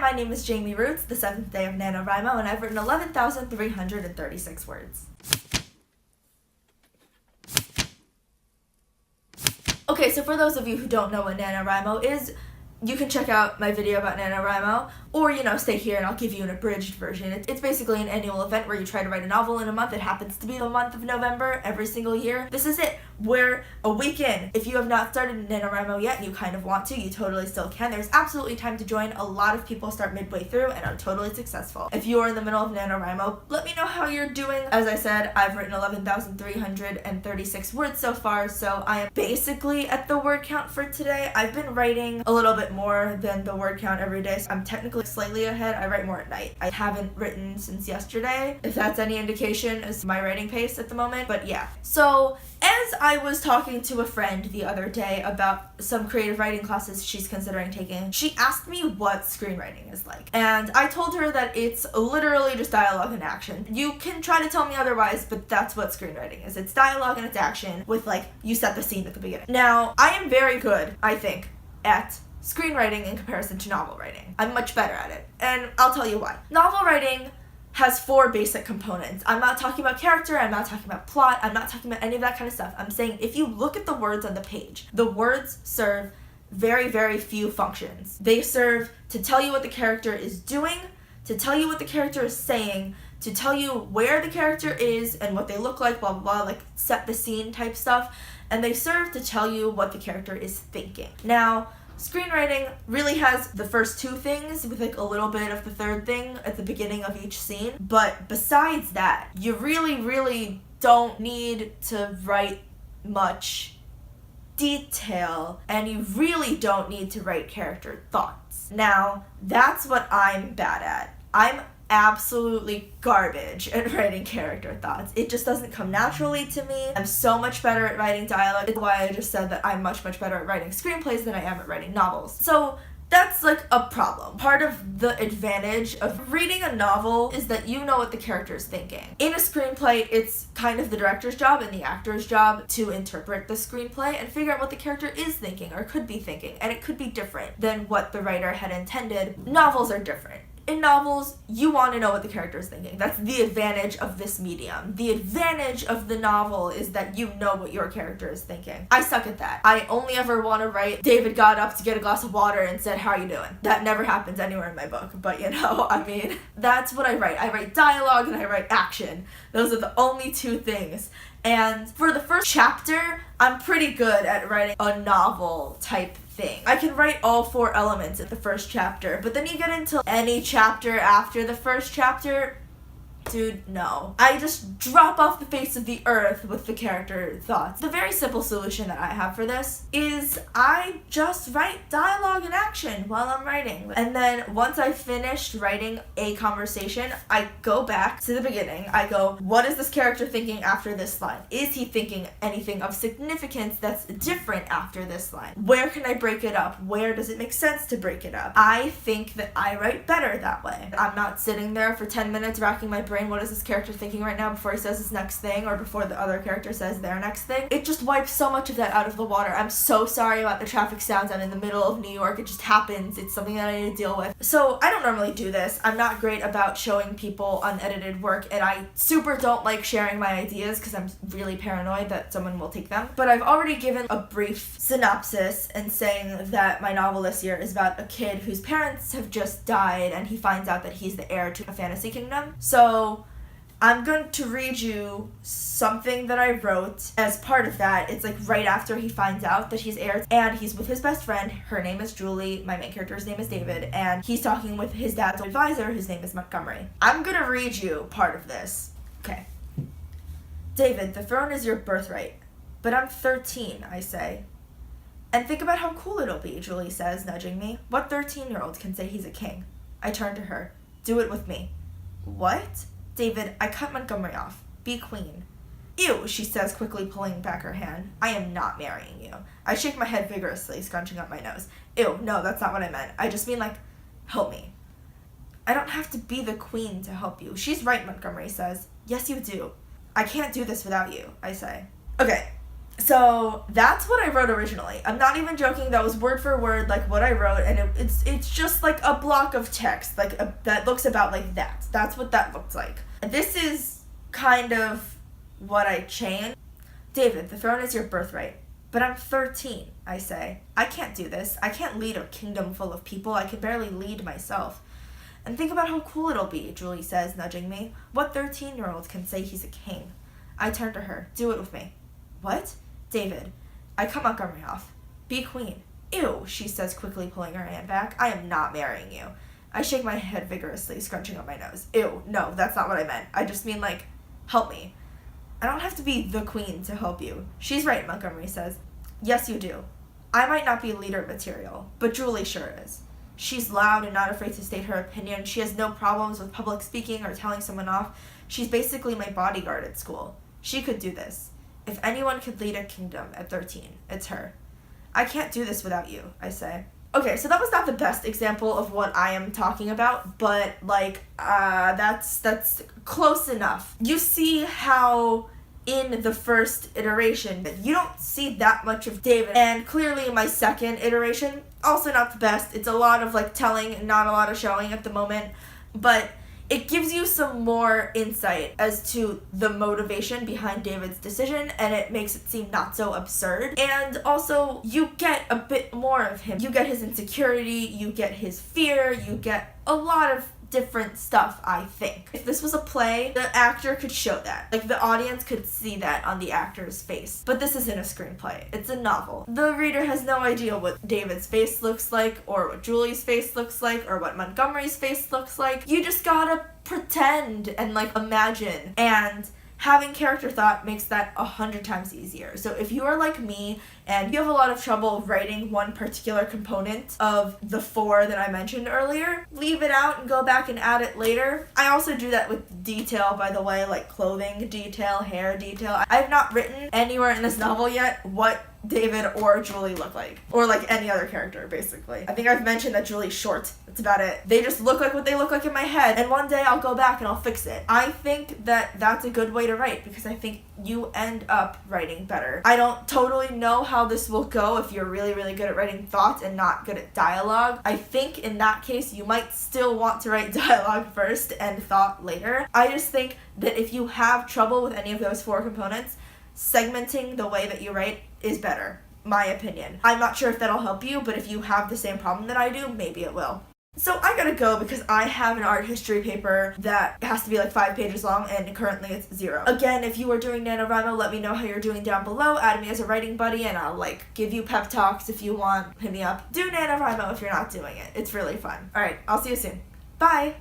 my name is Jamie Roots, the 7th day of NaNoWriMo, and I've written 11,336 words. Okay, so for those of you who don't know what NaNoWriMo is, you can check out my video about NaNoWriMo, or, stay here and I'll give you an abridged version. It's basically an annual event where you try to write a novel in a month. It happens to be the month of November every single year. This is it. We're a week in. If you have not started NaNoWriMo yet and you kind of want to, you totally still can. There's absolutely time to join. A lot of people start midway through and are totally successful. If you are in the middle of NaNoWriMo, let me know how you're doing. As I said, I've written 11,336 words so far, so I am basically at the word count for today. I've been writing a little bit more than the word count every day, so I'm technically slightly ahead. I write more at night. I haven't written since yesterday, if that's any indication as to my writing pace at the moment, but yeah. So, as I was talking to a friend the other day about some creative writing classes she's considering taking, she asked me what screenwriting is like. And I told her that it's literally just dialogue and action. You can try to tell me otherwise, but that's what screenwriting is. It's dialogue and it's action with, you set the scene at the beginning. Now, I am very good, I think, at screenwriting in comparison to novel writing. I'm much better at it, and I'll tell you why. Novel writing has 4 basic components. I'm not talking about character, I'm not talking about plot, I'm not talking about any of that kind of stuff. I'm saying if you look at the words on the page, the words serve very, very few functions. They serve to tell you what the character is doing, to tell you what the character is saying, to tell you where the character is and what they look like, blah, blah, blah, set the scene type stuff, and they serve to tell you what the character is thinking. Now, screenwriting really has the first 2 things with a little bit of the third thing at the beginning of each scene. But besides that, you really, really don't need to write much detail, and you really don't need to write character thoughts. Now, that's what I'm bad at. I'm absolutely garbage at writing character thoughts. It just doesn't come naturally to me. I'm so much better at writing dialogue. It's why I just said that I'm much, much better at writing screenplays than I am at writing novels. So that's a problem. Part of the advantage of reading a novel is that you know what the character is thinking. In a screenplay, it's kind of the director's job and the actor's job to interpret the screenplay and figure out what the character is thinking or could be thinking, and it could be different than what the writer had intended. Novels are different. In novels, you want to know what the character is thinking. That's the advantage of this medium. The advantage of the novel is that you know what your character is thinking. I suck at that. I only ever want to write, David got up to get a glass of water and said, "How are you doing?" That never happens anywhere in my book, but that's what I write. I write dialogue and I write action. Those are the only 2 things. And for the first chapter, I'm pretty good at writing a novel type thing. I can write all 4 elements in the first chapter, but then you get into any chapter after the first chapter, dude, no. I just drop off the face of the earth with the character thoughts. The very simple solution that I have for this is I just write dialogue and action while I'm writing. And then once I've finished writing a conversation, I go back to the beginning. I go, what is this character thinking after this line? Is he thinking anything of significance that's different after this line? Where can I break it up? Where does it make sense to break it up? I think that I write better that way. I'm not sitting there for 10 minutes racking my brain, what is this character thinking right now before he says his next thing or before the other character says their next thing. It just wipes so much of that out of the water. I'm so sorry about the traffic sounds. I'm in the middle of New York. It just happens. It's something that I need to deal with. So I don't normally do this. I'm not great about showing people unedited work, and I super don't like sharing my ideas because I'm really paranoid that someone will take them. But I've already given a brief synopsis and saying that my novel this year is about a kid whose parents have just died and he finds out that he's the heir to a fantasy kingdom. So I'm going to read you something that I wrote as part of that. It's right after he finds out that he's heir, and he's with his best friend. Her name is Julie. My main character's name is David, and he's talking with his dad's advisor, whose name is Montgomery. I'm going to read you part of this. Okay. David, the throne is your birthright, but I'm 13, I say. And think about how cool it'll be, Julie says, nudging me. What 13-year-old can say he's a king? I turn to her. Do it with me. What? David, I cut Montgomery off. Be queen. Ew, she says, quickly pulling back her hand. I am not marrying you. I shake my head vigorously, scrunching up my nose. Ew, no, that's not what I meant. I just mean, help me. I don't have to be the queen to help you. She's right, Montgomery says. Yes, you do. I can't do this without you, I say. Okay, So that's what I wrote originally. I'm not even joking. That was word for word like what I wrote, and it's just like a block of text that looks about like that. That's what that looks like. This is kind of what I changed. David, the throne is your birthright. But I'm 13, I say. I can't do this. I can't lead a kingdom full of people. I can barely lead myself. And think about how cool it'll be, Julie says, nudging me. What 13-year-old can say he's a king? I turn to her. Do it with me. What? David. I cut Montgomery off. Be queen. Ew, she says, quickly pulling her hand back. I am not marrying you. I shake my head vigorously, scrunching up my nose. Ew, no, that's not what I meant. I just mean, like, help me. I don't have to be the queen to help you. She's right, Montgomery says. Yes, you do. I might not be leader material, but Julie sure is. She's loud and not afraid to state her opinion. She has no problems with public speaking or telling someone off. She's basically my bodyguard at school. She could do this. If anyone could lead a kingdom at 13, it's her. I can't do this without you, I say. Okay, so that was not the best example of what I am talking about, but, like, that's close enough. You see how in the first iteration, you don't see that much of David, and clearly in my second iteration, also not the best. It's a lot of, like, telling and not a lot of showing at the moment, but it gives you some more insight as to the motivation behind David's decision, and it makes it seem not so absurd. And also, you get a bit more of him. You get his insecurity, you get his fear, you get a lot of different stuff, I think. If this was a play, the actor could show that. Like, the audience could see that on the actor's face. But this isn't a screenplay. It's a novel. The reader has no idea what David's face looks like, or what Julie's face looks like, or what Montgomery's face looks like. You just gotta pretend and, like, imagine. And having character thought makes that 100 times easier. So if you are like me and you have a lot of trouble writing one particular component of the 4 that I mentioned earlier, leave it out and go back and add it later. I also do that with detail, by the way, like clothing detail, hair detail. I have not written anywhere in this novel yet what David or Julie look like, or like any other character, basically. I think I've mentioned that Julie's short. That's about it. They just look like what they look like in my head, and one day I'll go back and I'll fix it. I think that that's a good way to write, because I think you end up writing better. I don't totally know how this will go if you're really, really good at writing thoughts and not good at dialogue. I think in that case, you might still want to write dialogue first and thought later. I just think that if you have trouble with any of those 4 components, segmenting the way that you write is better, my opinion. I'm not sure if that'll help you, but if you have the same problem that I do, maybe it will. So I gotta go because I have an art history paper that has to be like 5 pages long, and currently it's 0. Again, if you are doing NaNoWriMo, let me know how you're doing down below. Add me as a writing buddy and I'll like give you pep talks if you want. Hit me up. Do NaNoWriMo if you're not doing it. It's really fun. Alright, I'll see you soon. Bye!